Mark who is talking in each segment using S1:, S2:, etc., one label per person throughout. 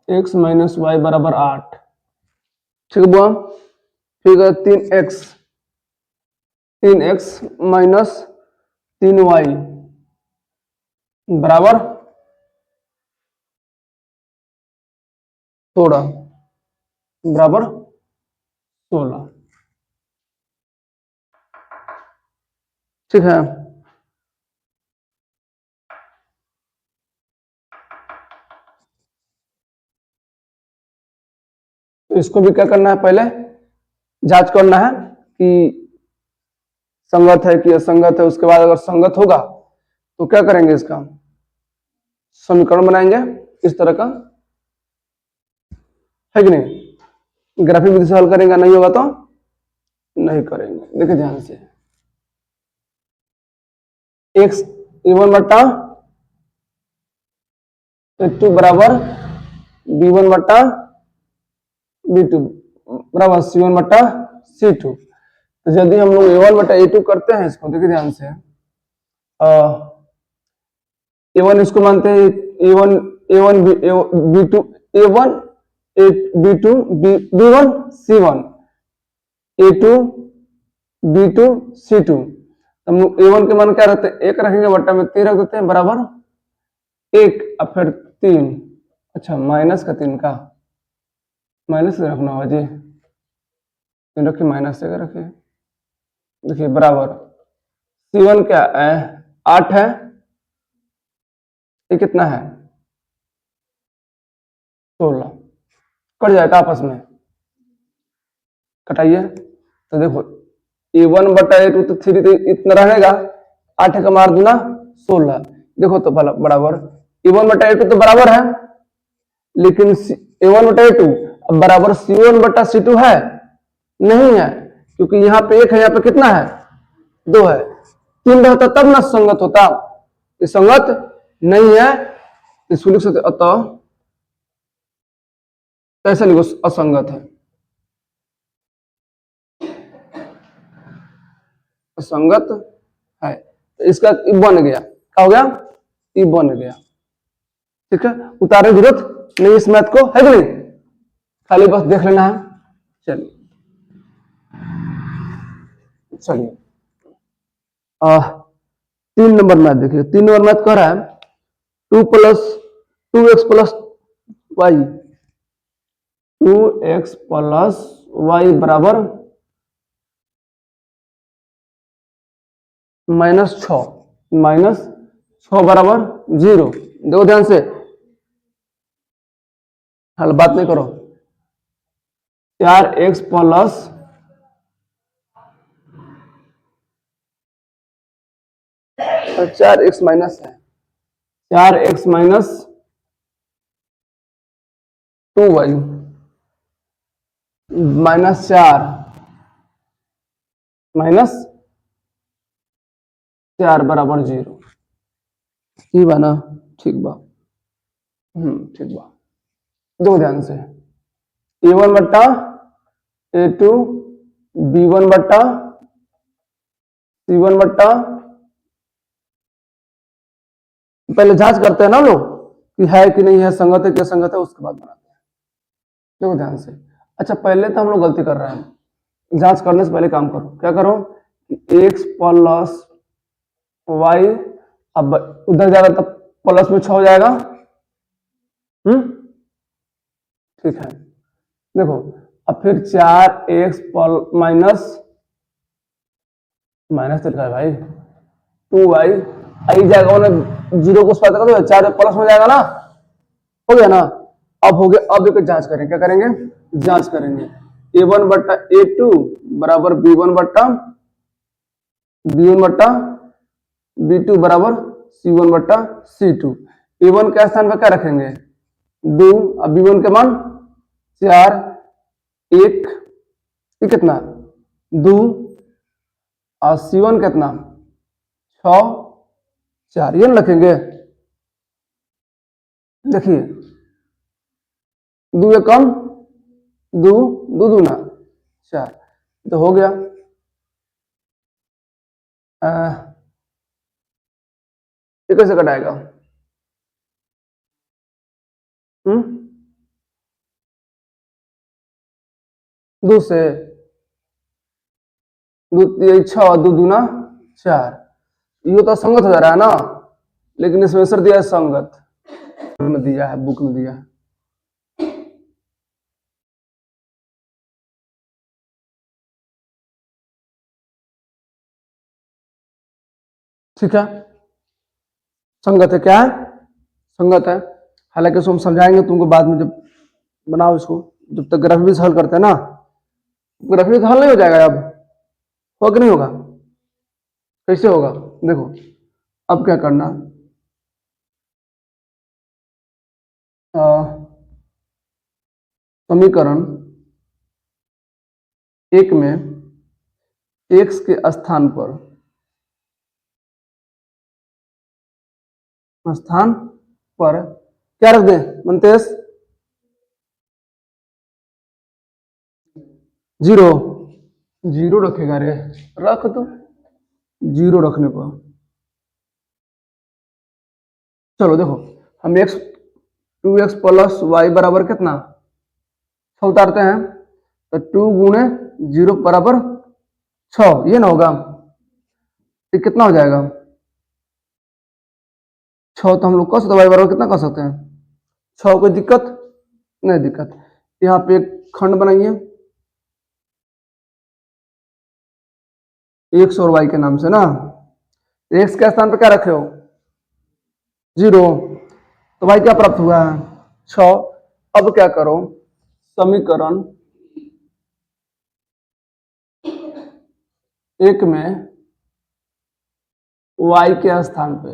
S1: x minus Y बराबर 8। ठीक है बुआ। फिर 3x माइनस 3y बराबर 16 बराबर 16। ठीक है। तो इसको भी क्या करना है, पहले जांच करना है कि संगत है कि असंगत है। उसके बाद अगर संगत होगा तो क्या करेंगे, इसका समीकरण बनाएंगे इस तरह का, है कि नहीं। ग्राफिक विधि से हल करेंगे, नहीं होगा तो नहीं करेंगे। देखिए ध्यान से, x a1 बट्टा a2 बराबर b1 बट्टा b2 बराबर c1 बट्टा c2। तो यदि हम लोग a1 बट्टा a2 करते हैं इसको, देखिए ध्यान से, a1 इसको मानते हैं a1 a1 b2 a1 b2 b1 c1 a2 b2 c2। हम लोग a1 के मान क्या रहते हैं, 1 रखेंगे, बट्टा में 3 रख देते हैं बराबर 1, अब फिर 3। अच्छा, माइनस का 3 का माइनस से रखना होगा जी, रखिए माइनस से रखिए। देखिए बराबर c1 क्या है, 8 है, ये कितना है 16। कट जाएगा आपस में, कटाइए। तो देखो a1 बटा a2 तो 3 तो इतना रहेगा, 8 का मार दूना 16। देखो तो बराबर a1 बटा a2 तो बराबर है, लेकिन a1 बटा a2 अब बराबर c1 बटा c2 है नहीं है, क्योंकि यहाँ पे 1 है, यहाँ पे कितना है 2 है। 3 रहता तब ना संगत होता, ये संगत नहीं है। इसको लिख सकते, अतः कैसे लिखो, असंगत है, असंगत है। तो इसका ई बन गया, क्या हो गया, ई बन गया। ठीक है, उतारने की जरूरत नहीं इस मैथ को, है कि नहीं, खाली बस देख लेना है। चलिए चलिए 3 नंबर मैथ देखिए। 3 नंबर मैथ कह रहा है 2x plus Y 2x plus Y बराबर -6 बराबर 0। देखो ध्यान से, हल बात नहीं करो। 4x प्लस 4x माइनस है, 4x माइनस 2y -4 -4 बराबर 0। ठीक बा ना, ठीक बा, ठीक बा। दो ध्यान से, a1 बट्टा a2 b1 बट्टा c1 बट्टा, पहले जांच करते हैं ना लोग कि है कि नहीं है, संगत है कि असंगत है, उसके बाद बनाते हैं। देखो ध्यान से। अच्छा, पहले तो हम लोग गलती कर रहे हैं, जांच करने से पहले काम करो। क्या करो कि x प्लस वाई, अब उधर जाएगा तब प्लस में 6 हो जाएगा। ठीक है, देखो अब फिर 4x माइनस माइनस लिखा है भाई 2y आई जाएगा, उन्हें 0 को उस पार कर दो, 4 प्लस हो जाएगा ना, हो गया ना। अब हो गया, अब एक जांच करेंगे, क्या करेंगे, जांच करेंगे। a1 बट्टा a2 बराबर b1 बट्टा b1 बट्टा b2 बराबर c1 बट्टा c2। a1 के स्थान पर क्या रखेंगे 2, अब b1 के मान 4, 1 ये कितना 2 और c1 कितना 6 4, ये रखेंगे। देखिए 2 कम 2 2 दूना 4, तो हो गया। ये कैसे कटाएगा, 2 से, 2 3 6, 2 दूना 4, ये तो संगत हो जा रहा है ना, लेकिन इसमें आंसर दिया है संगत में, दिया है बुक में दिया है। ठीक है, संगत है, क्या है, संगत है। हालांकि इसको हम समझाएंगे तुमको बाद में, जब बनाओ इसको, जब तक ग्राफ भी हल करते हैं ना, ग्राफ भी हल नहीं हो जाएगा अब, हो कि नहीं होगा, कैसे होगा देखो। अब क्या करना, समीकरण 1 में x के स्थान पर क्या रख दें मनतेश, 0, 0 रखेगा रे, रख दो 0 रखने पर। चलो देखो, हम 2x प्लस वाई बराबर कितना उतारते हैं, तो 2 गुणे 0 बराबर 6, ये ना होगा, ये कितना हो जाएगा 6, तो हम लोग कह सकते वाई बराबर कितना कह सकते हैं 6, कोई दिक्कत नहीं, दिक्कत। यहाँ पे एक खंड बनाइए x और y के नाम से ना, x के स्थान पर क्या रखे हो 0, तो y क्या प्राप्त हुआ है 6। अब क्या करो, समीकरण 1 में y के स्थान पे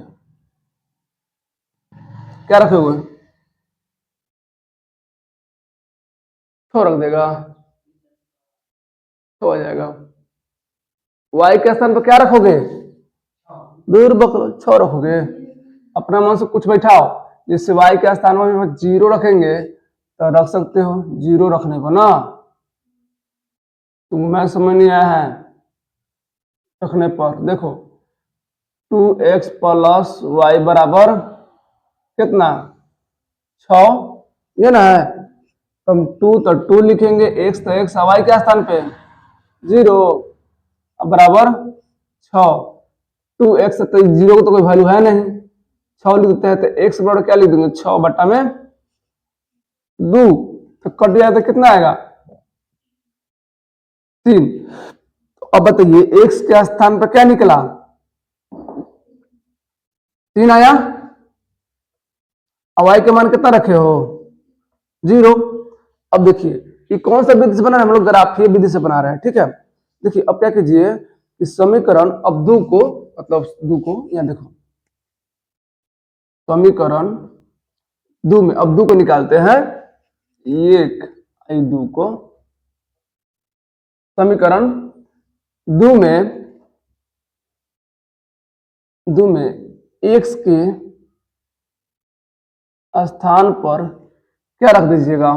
S1: क्या रखोगे, 6 रख देगा, 6 हो जाएगा। y के स्थान पर क्या रखोगे, दूर बकलो 6 रखोगे, अपना मन से कुछ बैठाओ, जिससे y के स्थान में 0 रखेंगे तो रख सकते हो 0 रखने पर ना, तुम्हें समझ नहीं आया है, रखने पर देखो 2x प्लस वाई बराबर कितना 6, ये ना है, तो हम 2 तो 2 लिखेंगे, x तो x, y के स्थान पे 0, अब बराबर 6, 2x, तो 0 को तो कोई वैल्यू है नहीं, 6 लिखते हैं, तो x बराबर क्या लिख देंगे 6 बटा में 2, तो कट जाए तो कितना आएगा 3। तो अब बताइए x के स्थान पर क्या निकला 3 आया, अब y के मान कितना रखे हो 0। अब देखिए ये कौन सा विधि से बना रहे हैं हम लोग, ग्राफीय विधि से बना रहे हैं, ठीक है। देखिए अब क्या कीजिए, इस समीकरण अब्दू को, मतलब दू को, यहाँ देखो समीकरण 2 में अब्दू को निकालते हैं, 1 2 को समीकरण 2 में x के स्थान पर क्या रख दीजिएगा,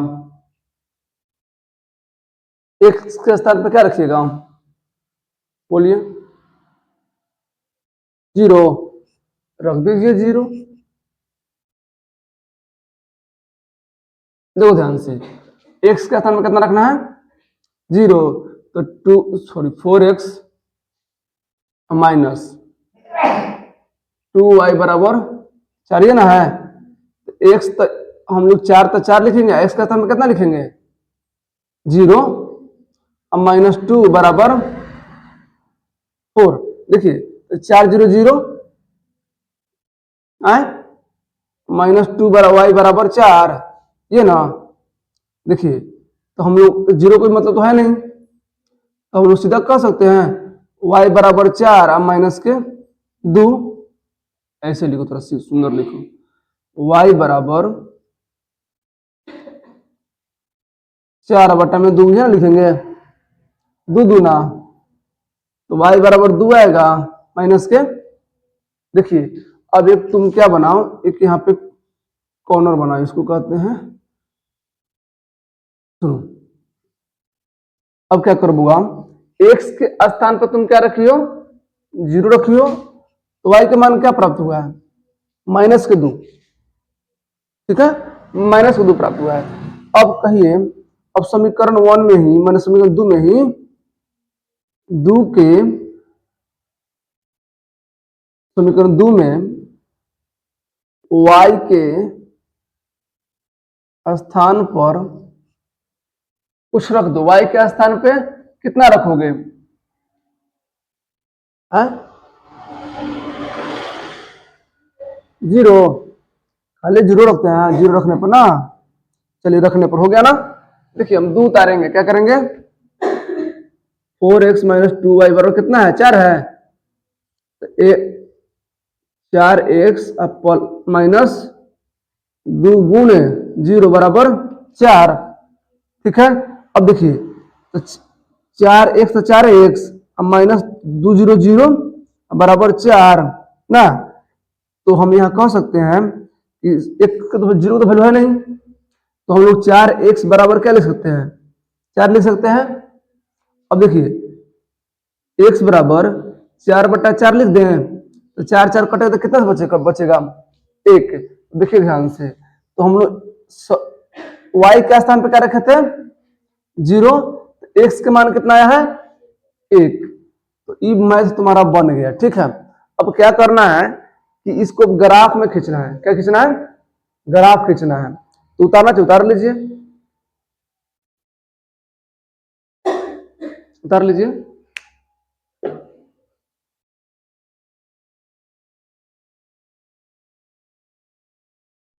S1: x के स्थान पर क्या रखिएगा बोलिए, 0 रख दीजिए 0। देखो ध्यान से, x के स्थान में कितना रखना है 0, तो 4x माइनस 2y बराबर 4, ये ना है, तो x तो हम लोग 4 तो 4 लिखेंगे, x का स्थान में कितना लिखेंगे 0, अब माइनस 2 बराबर 4, देखिए तो 4 0 0 आए, माइनस 2 y बराबर 4, ये ना, देखिए तो हम लोग 0 कोई मतलब तो है नहीं, तो हम लोग सीधा कह सकते हैं y बराबर 4 अब माइनस के 2, ऐसे लिखो, थोड़ा सुंदर लिखो, y बराबर 4 बटा में 2 है लिखेंगे, 2 दूना, तो y बराबर 2 आएगा माइनस के, देखिए अब एक तुम क्या बनाओ, एक यहाँ पे कॉर्नर बनाओ, इसको कहते हैं, सुनो अब क्या करोगा, x के स्थान पर तुम क्या रखियो 0 रखियो, तो y के मान क्या प्राप्त हुआ है माइनस के 2, ठीक है, माइनस के 2 प्राप्त हुआ है। अब कहिए अब समीकरण 1 में ही, मैंने समीकरण 2 में ही दो के समीकरण 2 में y के स्थान पर कुछ रख दो। y के स्थान पे कितना रखोगे? हाँ? 0, खाली 0 रखते हैं। 0 रखने पर ना, चलिए रखने पर हो गया ना। देखिए हम 2 उतारेंगे, क्या करेंगे? 4x माइनस 2y बराबर कितना है? 4 है। तो 4x माइनस 2 गुणे 0 बराबर 4। ठीक है। अब देखिए तो 4x तो 4x, अब माइनस 2 0 0 बराबर 4 ना। तो हम यहाँ कह सकते हैं कि एक तो 0 तो वैल्यू है नहीं, तो हम लोग 4x बराबर क्या लिख सकते हैं? 4 लिख सकते हैं। अब देखिए x बराबर 4/4 लिख दें, तो 4 4 कटेगा तो कितना बचेगा 1। देखिए ध्यान से, तो हम लोग y के स्थान पे क्या रखे थे? 0। x के मान कितना आया है? 1। तो ई मैथ तुम्हारा बन गया। ठीक है। अब क्या करना है कि इसको ग्राफ में खींचना है। क्या खींचना है? ग्राफ खींचना है। तो उतारना चाहिए, उतार लीजिए, उतार लीजिए।